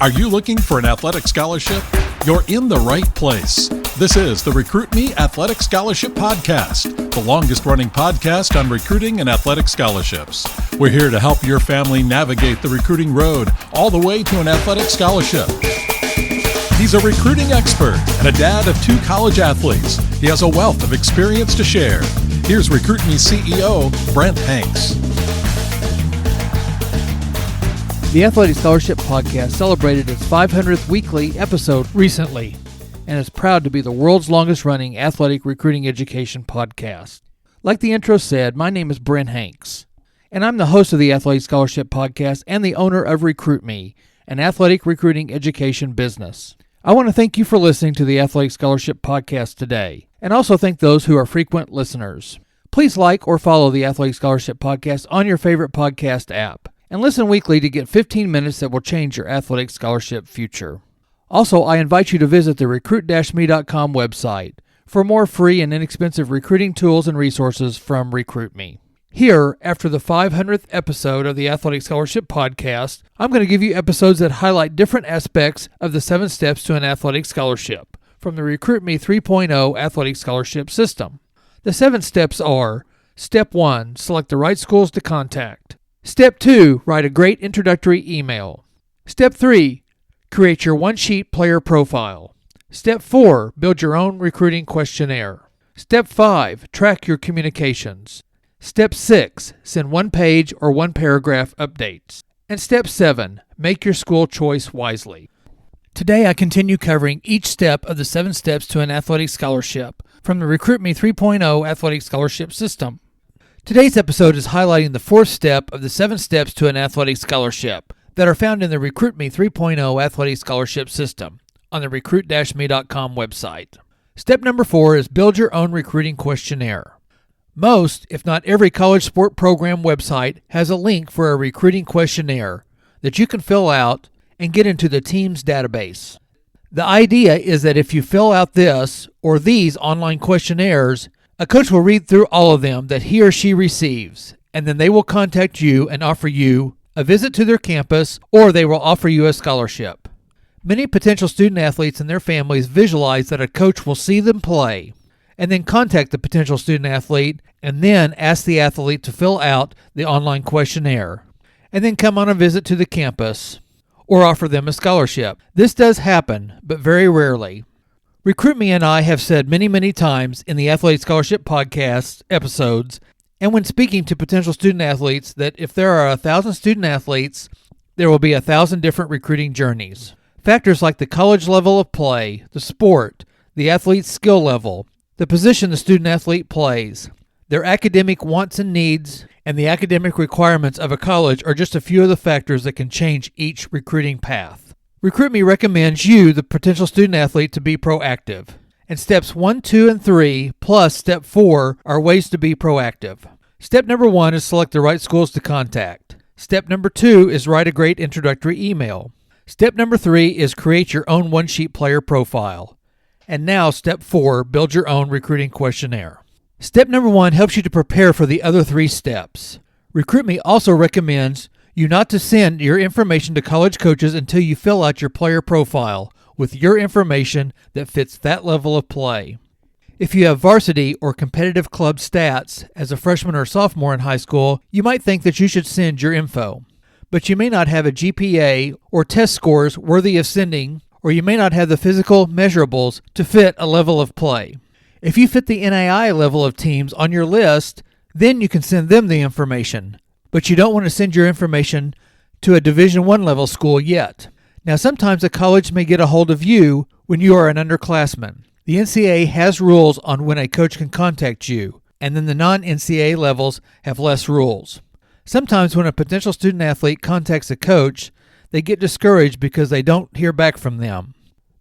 Are you looking for an athletic scholarship? You're in the right place. This is the Recruit Me Athletic Scholarship Podcast, the longest-running podcast on recruiting and athletic scholarships. We're here to help your family navigate the recruiting road all the way to an athletic scholarship. He's a recruiting expert and a dad of 2 college athletes. He has a wealth of experience to share. Here's Recruit Me CEO, Brent Hanks. The Athletic Scholarship Podcast celebrated its 500th weekly episode recently and is proud to be the world's longest-running athletic recruiting education podcast. Like the intro said, my name is Brent Hanks, and I'm the host of the Athletic Scholarship Podcast and the owner of Recruit Me, an athletic recruiting education business. I want to thank you for listening to the Athletic Scholarship Podcast today, and also thank those who are frequent listeners. Please like or follow the Athletic Scholarship Podcast on your favorite podcast app, and listen weekly to get 15 minutes that will change your athletic scholarship future. Also, I invite you to visit the recruit-me.com website for more free and inexpensive recruiting tools and resources from Recruit Me. Here, after the 500th episode of the Athletic Scholarship Podcast, I'm going to give you episodes that highlight different aspects of the 7 steps to an athletic scholarship from the Recruit Me 3.0 athletic scholarship system. The 7 steps are: Step 1, select the right schools to contact. Step 2, write a great introductory email. Step 3, create your one-sheet player profile. Step 4, build your own recruiting questionnaire. Step 5, track your communications. Step 6, send one-page or one-paragraph updates. And Step 7, make your school choice wisely. Today I continue covering each step of the 7 steps to an athletic scholarship from the Recruit Me 3.0 athletic scholarship system. Today's episode is highlighting the 4th step of the 7 steps to an athletic scholarship that are found in the Recruit Me 3.0 athletic scholarship system on the recruit-me.com website. Step number 4 is build your own recruiting questionnaire. Most, if not every college sport program website has a link for a recruiting questionnaire that you can fill out and get into the team's database. The idea is that if you fill out this or these online questionnaires, a coach will read through all of them that he or she receives, and then they will contact you and offer you a visit to their campus, or they will offer you a scholarship. Many potential student athletes and their families visualize that a coach will see them play, and then contact the potential student athlete, and then ask the athlete to fill out the online questionnaire, and then come on a visit to the campus, or offer them a scholarship. This does happen, but very rarely. Recruit Me and I have said many times in the Athletic Scholarship Podcast episodes and when speaking to potential student athletes that if there are 1,000 student athletes, there will be 1,000 different recruiting journeys. Factors like the college level of play, the sport, the athlete's skill level, the position the student athlete plays, their academic wants and needs, and the academic requirements of a college are just a few of the factors that can change each recruiting path. Recruit Me recommends you, the potential student athlete, to be proactive. And steps 1, 2, and 3, plus step 4, are ways to be proactive. Step number 1 is select the right schools to contact. Step number 2 is write a great introductory email. Step number 3 is create your own one-sheet player profile. And now step 4, build your own recruiting questionnaire. Step number 1 helps you to prepare for the other 3 steps. Recruit Me also recommends you not to send your information to college coaches until you fill out your player profile with your information that fits that level of play. If you have varsity or competitive club stats as a freshman or sophomore in high school, you might think that you should send your info. But you may not have a GPA or test scores worthy of sending, or you may not have the physical measurables to fit a level of play. If you fit the NAI level of teams on your list, then you can send them the information. But you don't want to send your information to a Division I level school yet. Now, sometimes a college may get a hold of you when you are an underclassman. The NCAA has rules on when a coach can contact you, and then the non-NCAA levels have less rules. Sometimes when a potential student athlete contacts a coach, they get discouraged because they don't hear back from them.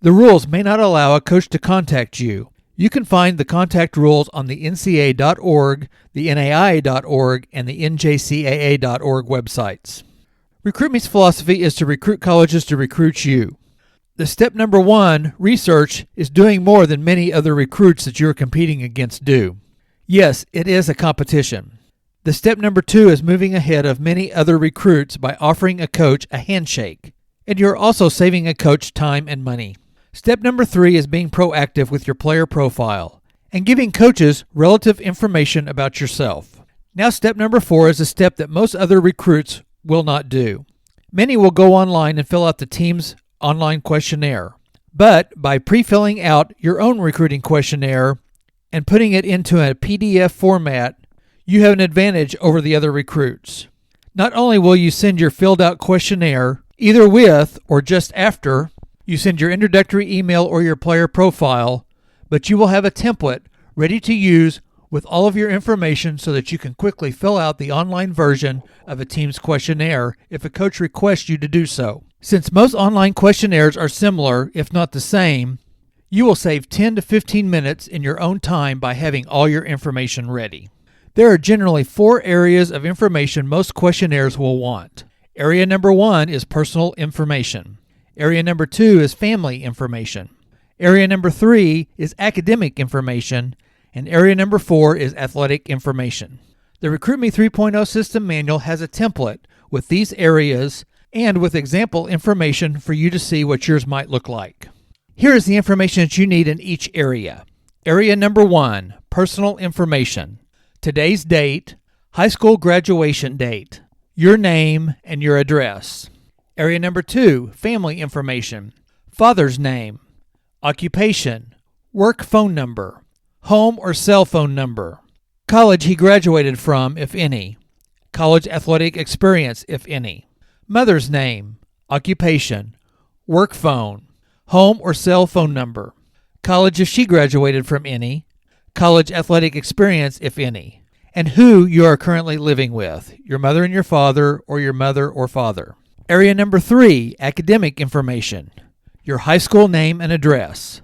The rules may not allow a coach to contact you. You can find the contact rules on the NCAA.org, the NAIA.org, and the NJCAA.org websites. Recruit Me's philosophy is to recruit colleges to recruit you. The step number 1, research, is doing more than many other recruits that you're competing against do. Yes, it is a competition. The step number 2 is moving ahead of many other recruits by offering a coach a handshake. and you're also saving a coach time and money. Step number 3 is being proactive with your player profile and giving coaches relative information about yourself. Now step number 4 is a step that most other recruits will not do. Many will go online and fill out the team's online questionnaire. But by pre-filling out your own recruiting questionnaire and putting it into a PDF format, you have an advantage over the other recruits. Not only will you send your filled out questionnaire either with or just after you send your introductory email or your player profile, but you will have a template ready to use with all of your information so that you can quickly fill out the online version of a team's questionnaire if a coach requests you to do so. Since most online questionnaires are similar, if not the same, you will save 10 to 15 minutes in your own time by having all your information ready. There are generally 4 areas of information most questionnaires will want. Area number 1 is personal information. Area number 2 is family information. Area number 3 is academic information. And area number 4 is athletic information. The RecruitMe 3.0 system manual has a template with these areas and with example information for you to see what yours might look like. Here is the information that you need in each area. Area number 1, personal information. Today's date, high school graduation date, your name and your address. Area number 2, family information. Father's name, occupation, work phone number, home or cell phone number, college he graduated from, if any, college athletic experience, if any, mother's name, occupation, work phone, home or cell phone number, college if she graduated from any, college athletic experience, if any, and who you are currently living with, your mother and your father, or your mother or father. Area number 3, academic information, your high school name and address,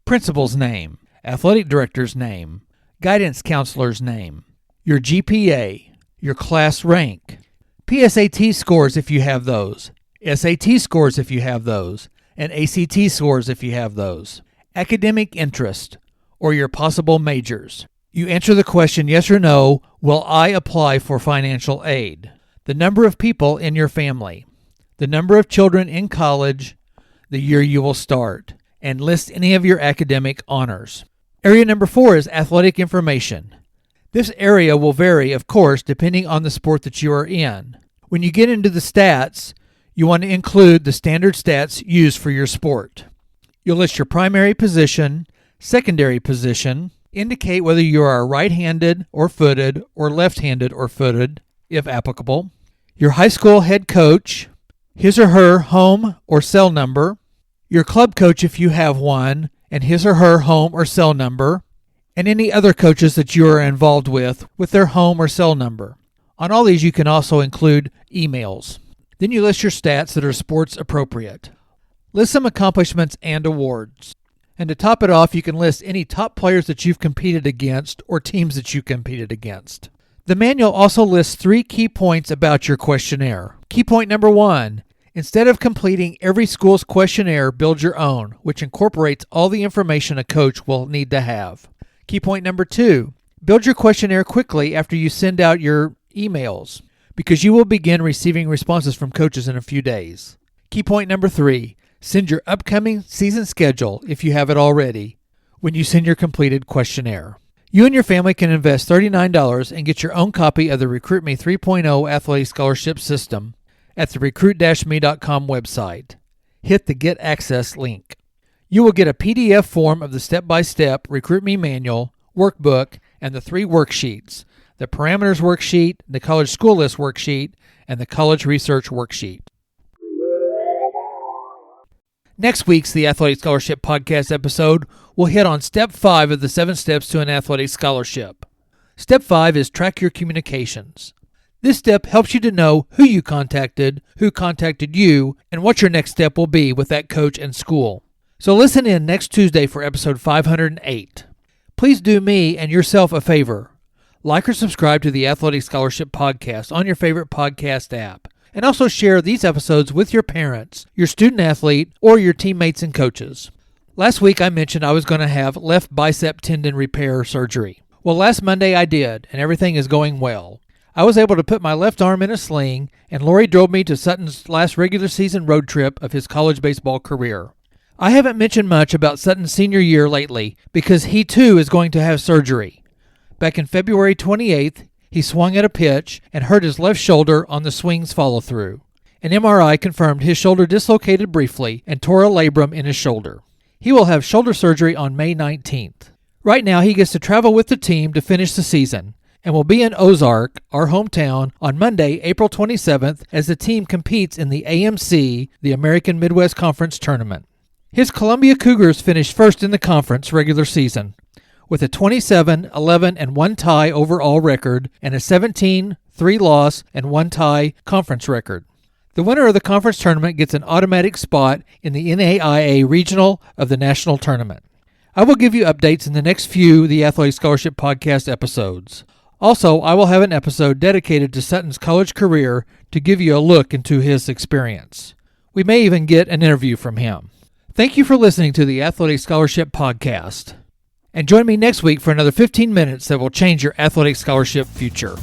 principal's name, athletic director's name, guidance counselor's name, your GPA, your class rank, PSAT scores if you have those, SAT scores if you have those, and ACT scores if you have those, academic interest, or your possible majors. You answer the question yes or no, will I apply for financial aid? The number of people in your family, the number of children in college, the year you will start, and list any of your academic honors. Area number 4 is athletic information. This area will vary, of course, depending on the sport that you are in. When you get into the stats, you want to include the standard stats used for your sport. You'll list your primary position, secondary position, indicate whether you are right-handed or footed or left-handed or footed, if applicable, your high school head coach, his or her home or cell number, your club coach if you have one, and his or her home or cell number, and any other coaches that you are involved with their home or cell number. On all these, you can also include emails. Then you list your stats that are sports appropriate. List some accomplishments and awards. And to top it off, you can list any top players that you've competed against or teams that you competed against. The manual also lists 3 key points about your questionnaire. Key point number 1, instead of completing every school's questionnaire, build your own, which incorporates all the information a coach will need to have. Key point number 2, build your questionnaire quickly after you send out your emails, because you will begin receiving responses from coaches in a few days. Key point number 3, send your upcoming season schedule, if you have it already, when you send your completed questionnaire. You and your family can invest $39 and get your own copy of the RecruitMe 3.0 Athletic Scholarship System at the recruit-me.com website. Hit the Get Access link. You will get a PDF form of the step-by-step RecruitMe manual, workbook, and the 3 worksheets, the parameters worksheet, the college school list worksheet, and the college research worksheet. Next week's The Athletic Scholarship Podcast episode will hit on Step 5 of the 7 steps to an athletic scholarship. Step 5 is track your communications. This step helps you to know who you contacted, who contacted you, and what your next step will be with that coach and school. So listen in next Tuesday for episode 508. Please do me and yourself a favor. Like or subscribe to the Athletic Scholarship Podcast on your favorite podcast app. And also share these episodes with your parents, your student athlete, or your teammates and coaches. Last week I mentioned I was going to have left bicep tendon repair surgery. Well, last Monday I did, and everything is going well. I was able to put my left arm in a sling, and Lori drove me to Sutton's last regular season road trip of his college baseball career. I haven't mentioned much about Sutton's senior year lately because he too is going to have surgery. Back in February 28th, he swung at a pitch and hurt his left shoulder on the swing's follow-through. An MRI confirmed his shoulder dislocated briefly and tore a labrum in his shoulder. He will have shoulder surgery on May 19th. Right now, he gets to travel with the team to finish the season and will be in Ozark, our hometown, on Monday, April 27th as the team competes in the AMC, the American Midwest Conference Tournament. His Columbia Cougars finished first in the conference regular season with a 27, 11, and 1 tie overall record and a 17, 3 loss, and 1 tie conference record. The winner of the conference tournament gets an automatic spot in the NAIA Regional of the National Tournament. I will give you updates in the next few The Athletic Scholarship Podcast episodes. Also, I will have an episode dedicated to Sutton's college career to give you a look into his experience. We may even get an interview from him. Thank you for listening to the Athletic Scholarship Podcast. And join me next week for another 15 minutes that will change your athletic scholarship future.